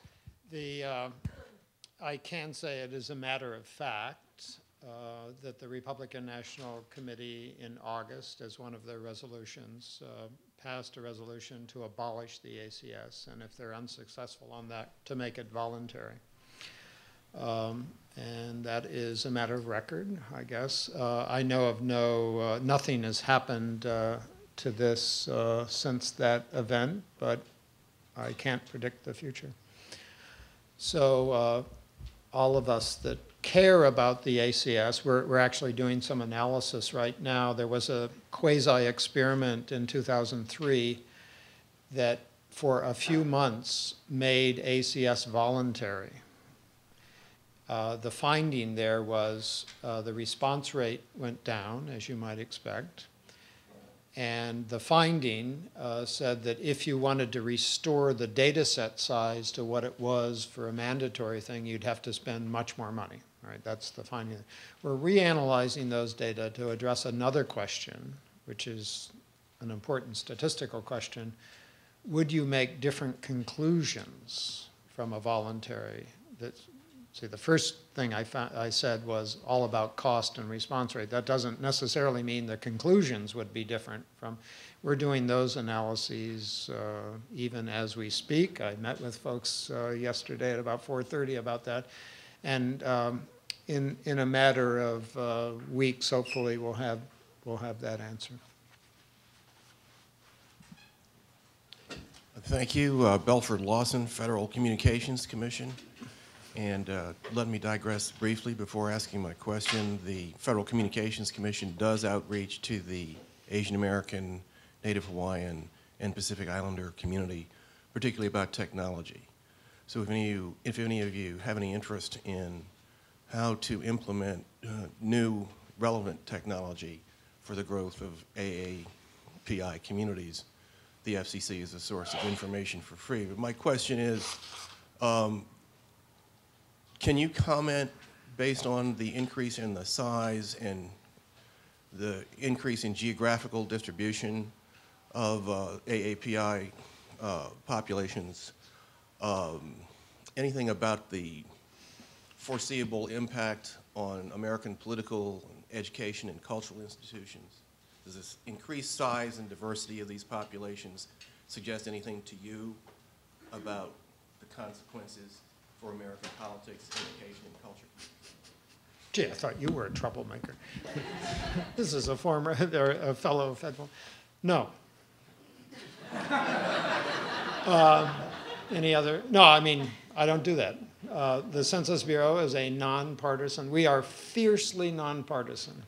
[SPEAKER 1] I can say it is a matter of fact that the Republican National Committee in August, as one of their resolutions, passed a resolution to abolish the ACS, and if they're unsuccessful on that, to make it voluntary. And that is a matter of record, I guess. I know of nothing has happened to this since that event, but I can't predict the future. So all of us that care about the ACS, we're actually doing some analysis right now. There was a quasi-experiment in 2003 that for a few months made ACS voluntary. The finding there was the response rate went down, as you might expect. And the finding said that if you wanted to restore the data set size to what it was for a mandatory thing, you'd have to spend much more money. Right? That's the finding. We're reanalyzing those data to address another question, which is an important statistical question. Would you make different conclusions from a voluntary? See, the first thing I said was all about cost and response rate. That doesn't necessarily mean the conclusions would be different from. We're doing those analyses even as we speak. I met with folks yesterday at about 4:30 about that. And in a matter of weeks, hopefully, we'll have that answer.
[SPEAKER 4] Thank you, Belford Lawson, Federal Communications Commission. And let me digress briefly before asking my question. The Federal Communications Commission does outreach to the Asian American, Native Hawaiian, and Pacific Islander community, particularly about technology. So if any of you have any interest in how to implement new relevant technology for the growth of AAPI communities, the FCC is a source of information for free. But my question is, can you comment based on the increase in the size and the increase in geographical distribution of AAPI populations, anything about the foreseeable impact on American political and education and cultural institutions. Does this increased size and diversity of these populations suggest anything to you about the consequences for American politics, education, and culture?
[SPEAKER 1] Gee, I thought you were a troublemaker. This is a fellow federal. No. Any other? No, I mean, I don't do that. The Census Bureau is a nonpartisan. We are fiercely nonpartisan.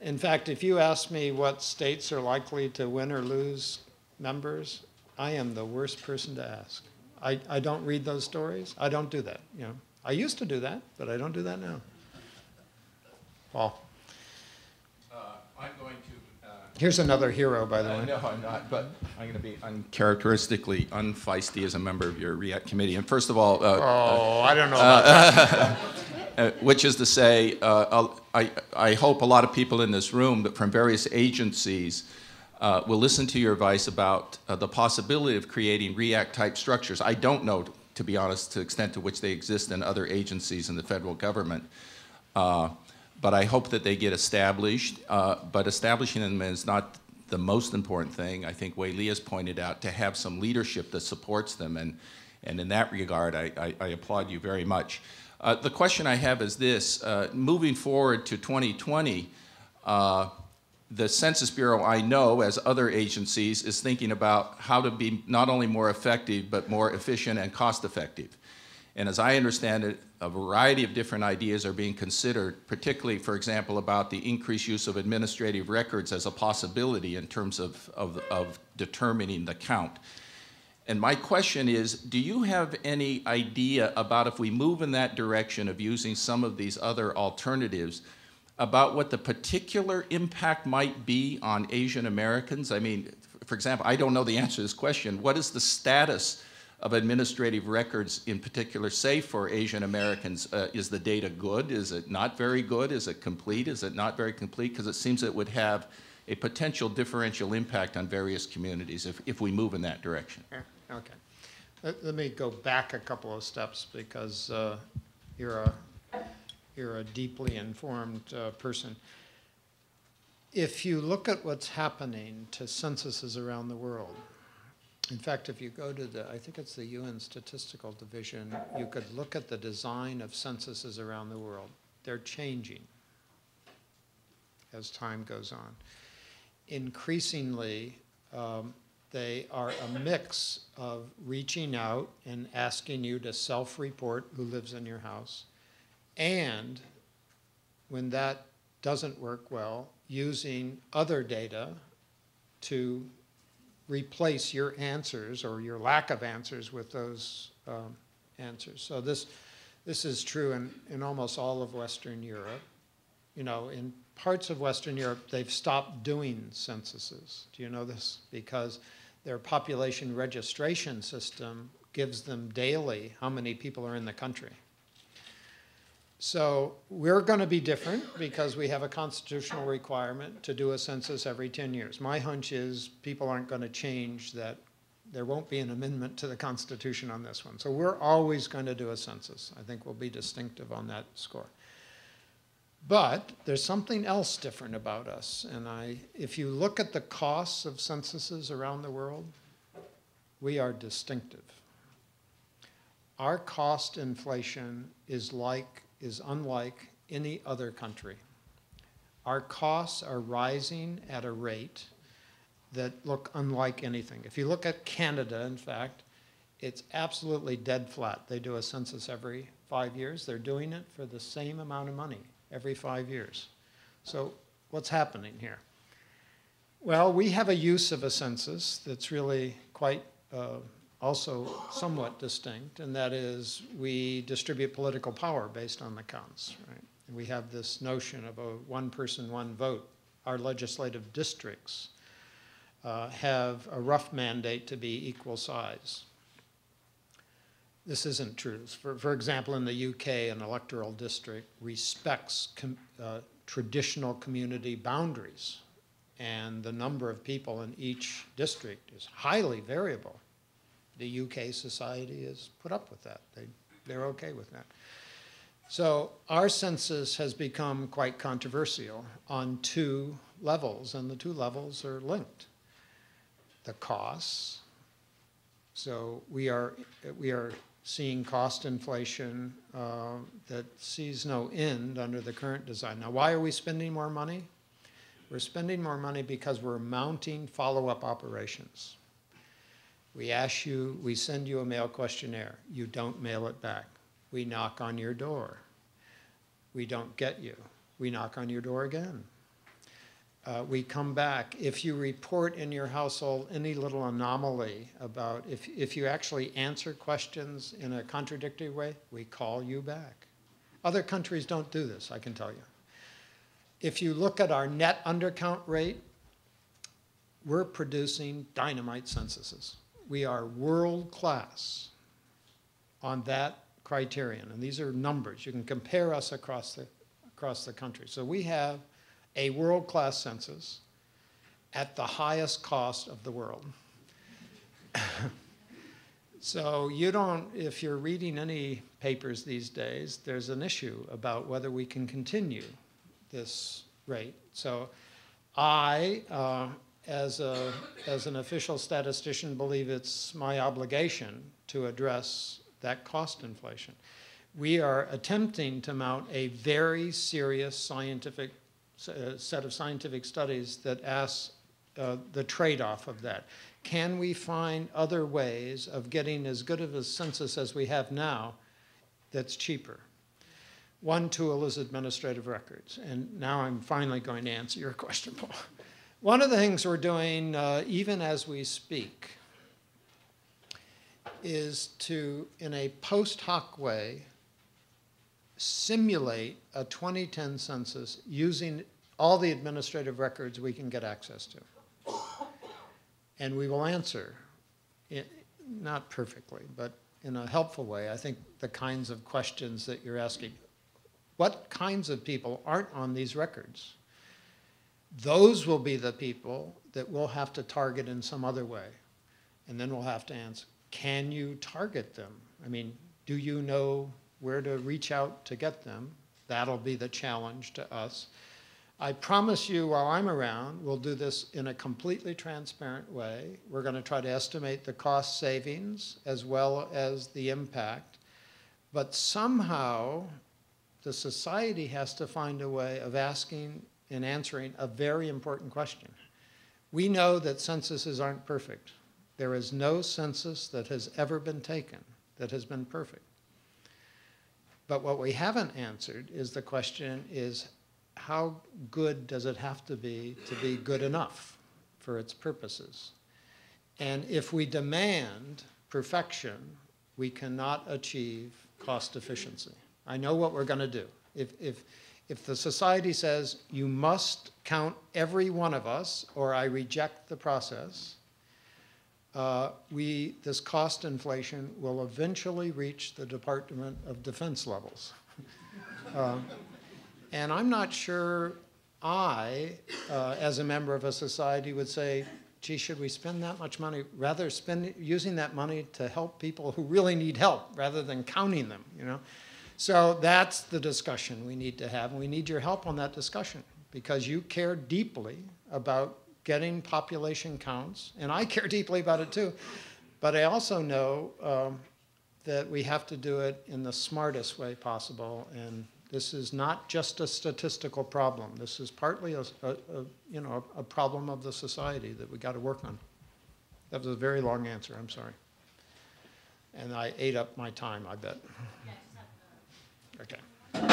[SPEAKER 1] In fact, if you ask me what states are likely to win or lose members, I am the worst person to ask. I don't read those stories. I don't do that. You know, I used to do that, but I don't do that now. Paul.
[SPEAKER 5] I'm going to.
[SPEAKER 1] Here's another hero, by the way.
[SPEAKER 5] No, I'm not, but I'm going to be uncharacteristically unfeisty as a member of your REACT committee. And first of all,
[SPEAKER 1] I don't know about that.
[SPEAKER 5] which is to say, I hope a lot of people in this room that from various agencies will listen to your advice about the possibility of creating REACT-type structures. I don't know, to be honest, to the extent to which they exist in other agencies in the federal government. But I hope that they get established. But establishing them is not the most important thing. I think Wei Li has pointed out to have some leadership that supports them. And in that regard, I applaud you very much. The question I have is this. Moving forward to 2020, the Census Bureau, I know, as other agencies, is thinking about how to be not only more effective, but more efficient and cost-effective. And as I understand it, a variety of different ideas are being considered, particularly, for example, about the increased use of administrative records as a possibility in terms of determining the count. And my question is, do you have any idea about if we move in that direction of using some of these other alternatives, about what the particular impact might be on Asian Americans? I mean, for example, I don't know the answer to this question. What is the status of administrative records in particular, say for Asian Americans? Is the data good? Is it not very good? Is it complete? Is it not very complete? Because it seems it would have a potential differential impact on various communities if we move in that direction.
[SPEAKER 1] Okay. Let me go back a couple of steps because you're a deeply informed person. If you look at what's happening to censuses around the world, in fact, if you go to I think it's the UN Statistical Division, you could look at the design of censuses around the world. They're changing as time goes on. Increasingly, they are a mix of reaching out and asking you to self-report who lives in your house, and when that doesn't work well, using other data to replace your answers or your lack of answers with those answers. So this is true in almost all of Western Europe. You know, in parts of Western Europe, they've stopped doing censuses. Do you know this? Because their population registration system gives them daily how many people are in the country. So we're going to be different because we have a constitutional requirement to do a census every 10 years. My hunch is people aren't going to change that. There won't be an amendment to the Constitution on this one. So we're always going to do a census. I think we'll be distinctive on that score. But there's something else different about us. And if you look at the costs of censuses around the world, we are distinctive. Our cost inflation is unlike any other country. Our costs are rising at a rate that look unlike anything. If you look at Canada, in fact, it's absolutely dead flat. They do a census every 5 years. They're doing it for the same amount of money every 5 years. So what's happening here? Well, we have a use of a census that's really quite also somewhat distinct, and that is we distribute political power based on the counts. Right? And we have this notion of a one person, one vote. Our legislative districts have a rough mandate to be equal size. This isn't true. For example, in the UK, an electoral district respects traditional community boundaries, and the number of people in each district is highly variable. The UK society has put up with that. They're okay with that. So our census has become quite controversial on two levels, and the two levels are linked. The costs. So we are seeing cost inflation that sees no end under the current design. Now, why are we spending more money? We're spending more money because we're mounting follow-up operations. We ask you, we send you a mail questionnaire. You don't mail it back. We knock on your door. We don't get you. We knock on your door again. We come back. If you report in your household any little anomaly about, if you actually answer questions in a contradictory way, we call you back. Other countries don't do this, I can tell you. If you look at our net undercount rate, we're producing dynamite censuses. We are world class on that criterion, and these are numbers. You can compare us across the country. So we have a world-class census at the highest cost of the world. So you don't, if you're reading any papers these days, there's an issue about whether we can continue this rate. So I, as an official statistician, believe it's my obligation to address that cost inflation. We are attempting to mount a very serious scientific set of scientific studies that asks the trade-off of that. Can we find other ways of getting as good of a census as we have now that's cheaper? One tool is administrative records, and now I'm finally going to answer your question, Paul. One of the things we're doing, even as we speak, is to, in a post hoc way, simulate a 2010 census using all the administrative records we can get access to. And we will answer, not perfectly, but in a helpful way, I think, the kinds of questions that you're asking. What kinds of people aren't on these records? Those will be the people that we'll have to target in some other way. And then we'll have to answer, can you target them? I mean, do you know where to reach out to get them? That'll be the challenge to us. I promise you, while I'm around, we'll do this in a completely transparent way. We're going to try to estimate the cost savings as well as the impact. But somehow, the society has to find a way of asking and answering a very important question. We know that censuses aren't perfect. There is no census that has ever been taken that has been perfect. But what we haven't answered is the question is, how good does it have to be good enough for its purposes? And if we demand perfection, we cannot achieve cost efficiency. I know what we're going to do. If the society says, you must count every one of us or I reject the process, this cost inflation will eventually reach the Department of Defense levels. And I'm not sure I, as a member of a society, would say, gee, should we spend that much money? Rather using that money to help people who really need help rather than counting them, you know? So that's the discussion we need to have, and we need your help on that discussion because you care deeply about getting population counts, and I care deeply about it too. But I also know that we have to do it in the smartest way possible, and this is not just a statistical problem. This is partly a problem of the society that we got to work on. That was a very long answer. I'm sorry, and I ate up my time, I bet. Okay.
[SPEAKER 3] Let's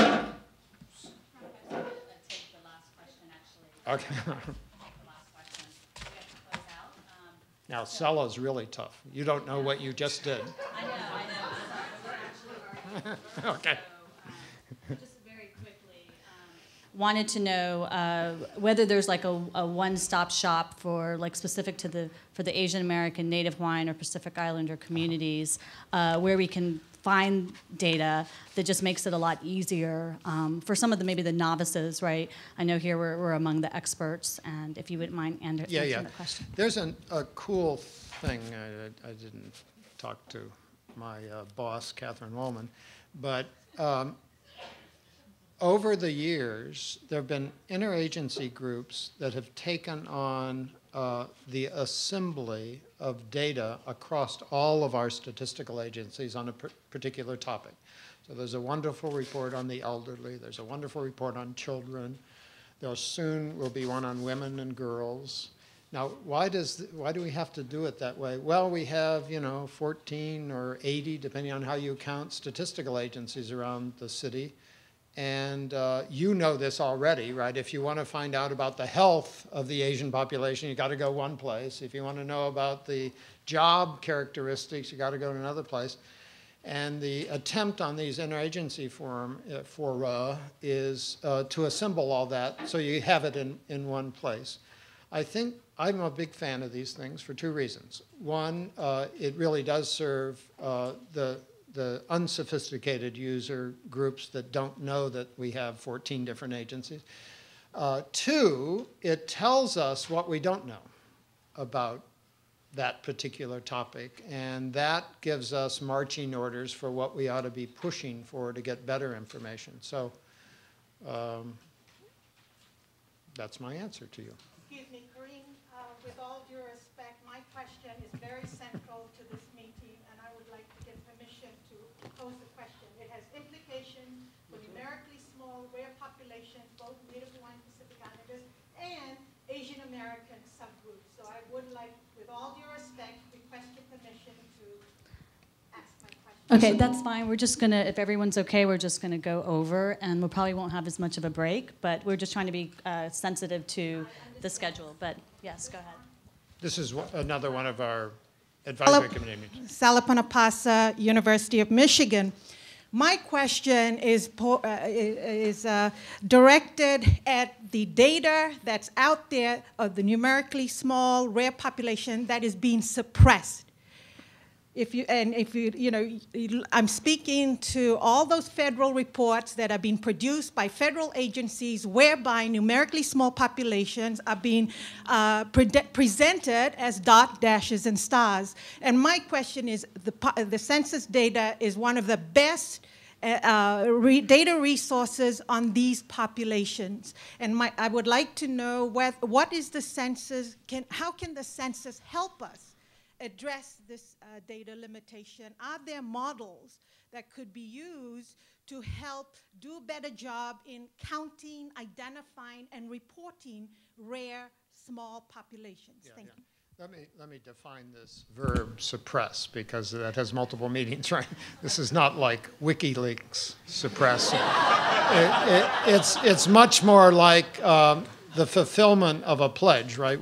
[SPEAKER 3] take the last question, actually.
[SPEAKER 1] Okay.
[SPEAKER 3] The last question. We have to close out.
[SPEAKER 1] Now, Sella is really tough. You don't know what you just did.
[SPEAKER 3] I know. We're actually
[SPEAKER 1] Okay.
[SPEAKER 3] So, just very quickly, wanted to know whether there's like a one-stop shop for like specific to for the Asian American, Native Hawaiian, or Pacific Islander communities, where we can find data that just makes it a lot easier for some of maybe the novices, right? I know here we're among the experts, and if you wouldn't mind answering that question.
[SPEAKER 1] There's a cool thing. I didn't talk to my boss, Catherine Wollman, but over the years, there have been interagency groups that have taken on the assembly of data across all of our statistical agencies on a particular topic. So there's a wonderful report on the elderly. There's a wonderful report on children. There soon will be one on women and girls. Now, why do we have to do it that way? Well, we have, 14 or 80, depending on how you count, statistical agencies around the city. And you know this already, right? If you want to find out about the health of the Asian population, you got to go one place. If you want to know about the job characteristics, you got to go to another place. And the attempt on these interagency fora is to assemble all that so you have it in one place. I think I'm a big fan of these things for two reasons. One, it really does serve the unsophisticated user groups that don't know that we have 14 different agencies. Two, it tells us what we don't know about that particular topic, and that gives us marching orders for what we ought to be pushing for to get better information. So that's my answer to you.
[SPEAKER 6] Excuse me, Kareem, with all due respect, my question is very central to this meeting, and I would like to get permission to pose the question. It has implications for numerically small, rare populations, both Native Hawaiian Pacific Islanders and Asian American subgroups. So I would like, with all due respect, request your permission to ask my question.
[SPEAKER 7] Okay, that's fine. We're just going to, if everyone's okay, we're just going to go over, and we probably won't have as much of a break, but we're just trying to be sensitive to the schedule. But yes, go ahead.
[SPEAKER 1] This is another one of our advisory committee meetings.
[SPEAKER 6] Salapanapasa, University of Michigan. My question is directed at the data that's out there of the numerically small, rare population that is being suppressed. I'm speaking to all those federal reports that are being produced by federal agencies whereby numerically small populations are being presented as dot, dashes, and stars. And my question is, the census data is one of the best data resources on these populations. And I would like to know what is the census, how can the census help us address this data limitation? Are there models that could be used to help do a better job in counting, identifying, and reporting rare, small populations?
[SPEAKER 1] Yeah,
[SPEAKER 6] Thank you.
[SPEAKER 1] Let me define this verb, suppress, because that has multiple meanings, right? This is not like WikiLeaks suppress. It's much more like the fulfillment of a pledge, right?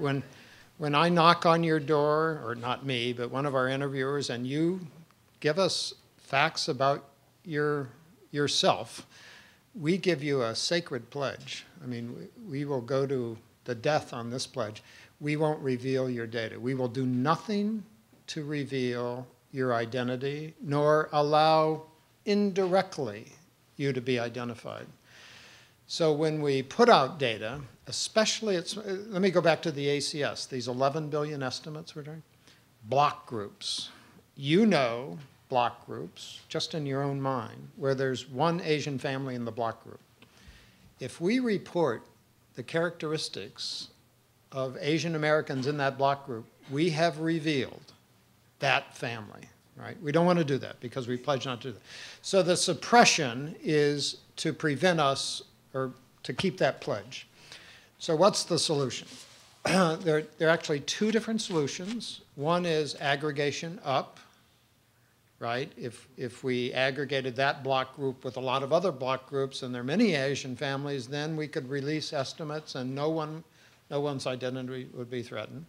[SPEAKER 1] When I knock on your door, or not me, but one of our interviewers, and you give us facts about yourself, we give you a sacred pledge. I mean, we will go to the death on this pledge. We won't reveal your data. We will do nothing to reveal your identity, nor allow indirectly you to be identified. So when we put out data, especially, let me go back to the ACS, these 11 billion estimates we're doing. Block groups. You know block groups, just in your own mind, where there's one Asian family in the block group. If we report the characteristics of Asian Americans in that block group, we have revealed that family, right? We don't want to do that because we pledge not to do that. So the suppression is to prevent us or to keep that pledge. So what's the solution? There are actually two different solutions. One is aggregation up, right? If we aggregated that block group with a lot of other block groups, and there are many Asian families, then we could release estimates and no one's identity would be threatened.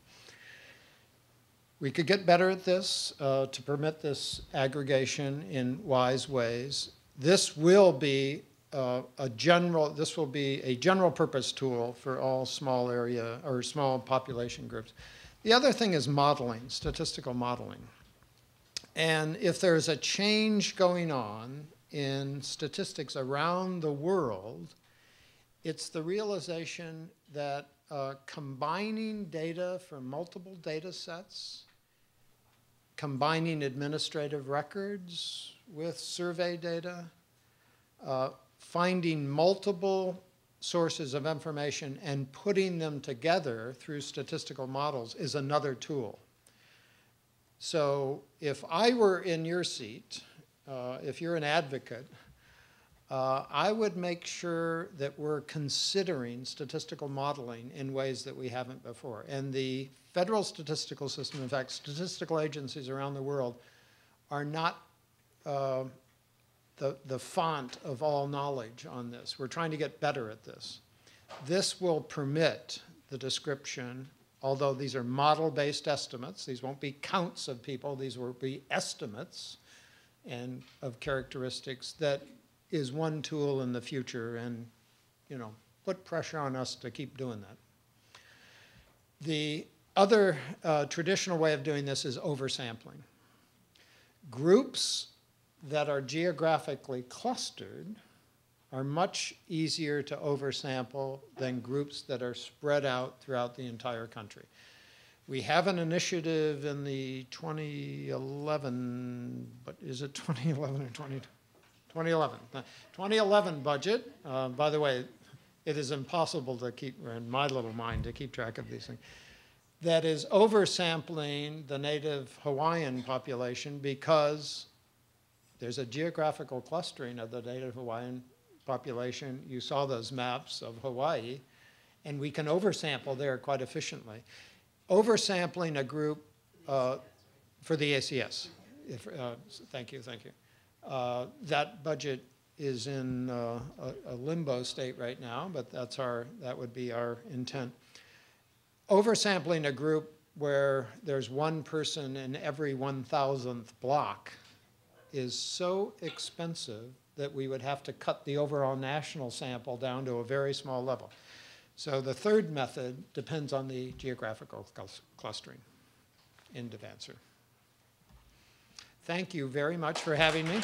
[SPEAKER 1] We could get better at this to permit this aggregation in wise ways. This will be a general purpose tool for all small area or small population groups. The other thing is modeling, statistical modeling. And if there's a change going on in statistics around the world, it's the realization that combining data from multiple data sets, combining administrative records with survey data, finding multiple sources of information and putting them together through statistical models is another tool. So if I were in your seat, if you're an advocate, I would make sure that we're considering statistical modeling in ways that we haven't before. And the federal statistical system, in fact, statistical agencies around the world are not the font of all knowledge on this. We're trying to get better at this. This will permit the description, although these are model-based estimates. These won't be counts of people. These will be estimates and of characteristics. That is one tool in the future, and put pressure on us to keep doing that. The other traditional way of doing this is oversampling. Groups that are geographically clustered are much easier to oversample than groups that are spread out throughout the entire country. We have an initiative in the 2011, but is it 2011 or 2011? 2011 budget. By the way, it is impossible to keep, in my little mind, to keep track of these things. That is oversampling the native Hawaiian population because there's a geographical clustering of the native Hawaiian population. You saw those maps of Hawaii, and we can oversample there quite efficiently. Oversampling a group for the ACS. Thank you. That budget is in a limbo state right now, but that would be our intent. Oversampling a group where there's one person in every 1,000th block is so expensive that we would have to cut the overall national sample down to a very small level. So the third method depends on the geographical clustering. End of answer. Thank you very much for having me.